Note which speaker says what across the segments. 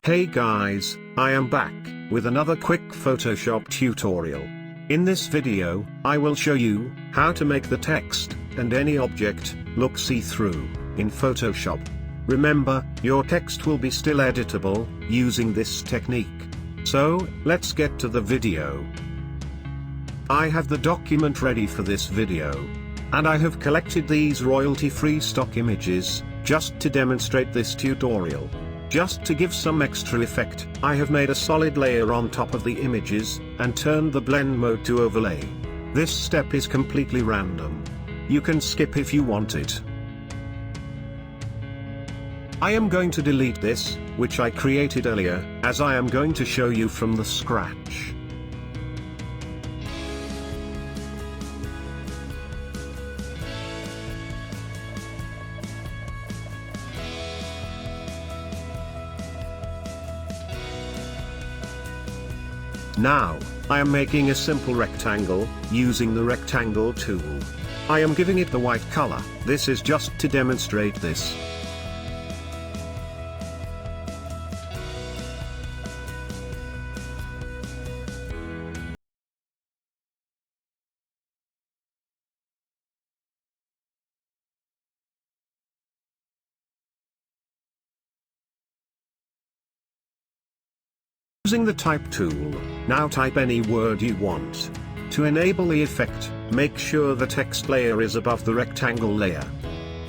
Speaker 1: Hey guys, I am back with another quick Photoshop tutorial. In this video, I will show you how to make the text and any object look see-through in Photoshop. Remember, your text will be still editable using this technique. So, let's get to the video. I have the document ready for this video. And I have collected these royalty-free stock images just to demonstrate this tutorial. Just to give some extra effect, I have made a solid layer on top of the images, and turned the blend mode to overlay. This step is completely random. You can skip if you want it. I am going to delete this, which I created earlier, as I am going to show you from the scratch. Now, I am making a simple rectangle, using the rectangle tool. I am giving it the white color. This is just to demonstrate this. Using the type tool, now type any word you want. To enable the effect, make sure the text layer is above the rectangle layer.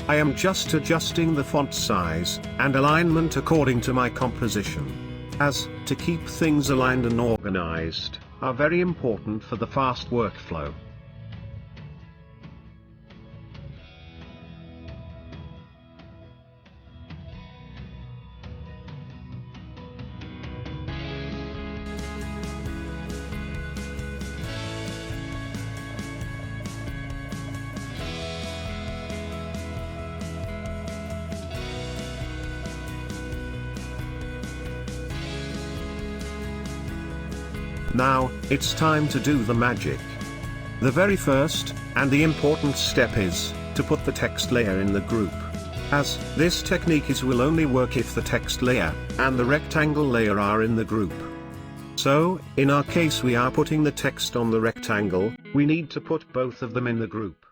Speaker 1: I am just adjusting the font size and alignment according to my composition, as to keep things aligned and organized are very important for the fast workflow. Now, it's time to do the magic. The very first, and the important step is, to put the text layer in the group. As, this technique will only work if the text layer, and the rectangle layer are in the group. So, in our case we are putting the text on the rectangle, we need to put both of them in the group.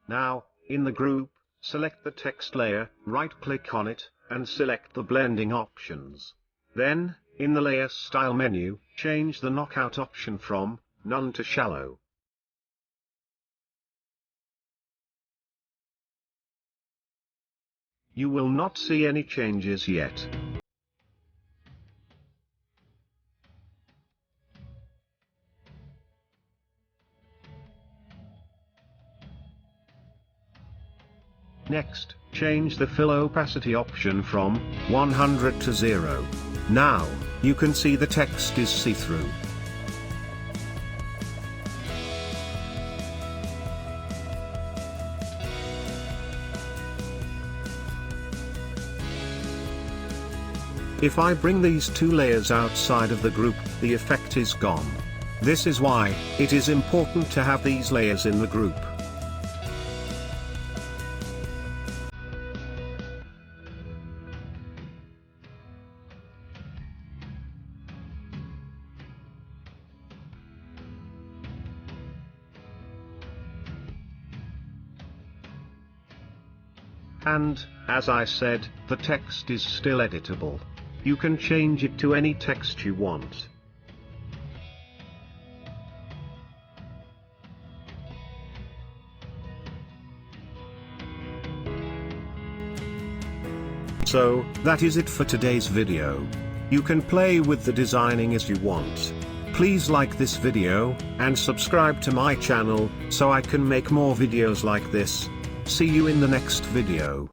Speaker 1: Now, in the group, select the text layer, right-click on it, and select the blending options. Then, in the Layer Style menu, change the knockout option from None to Shallow. You will not see any changes yet. Next, change the fill opacity option from 100 to 0. Now, you can see the text is see-through. If I bring these two layers outside of the group, the effect is gone. This is why it is important to have these layers in the group. And, as I said, the text is still editable. You can change it to any text you want. So, that is it for today's video. You can play with the designing as you want. Please like this video, and subscribe to my channel, so I can make more videos like this. See you in the next video.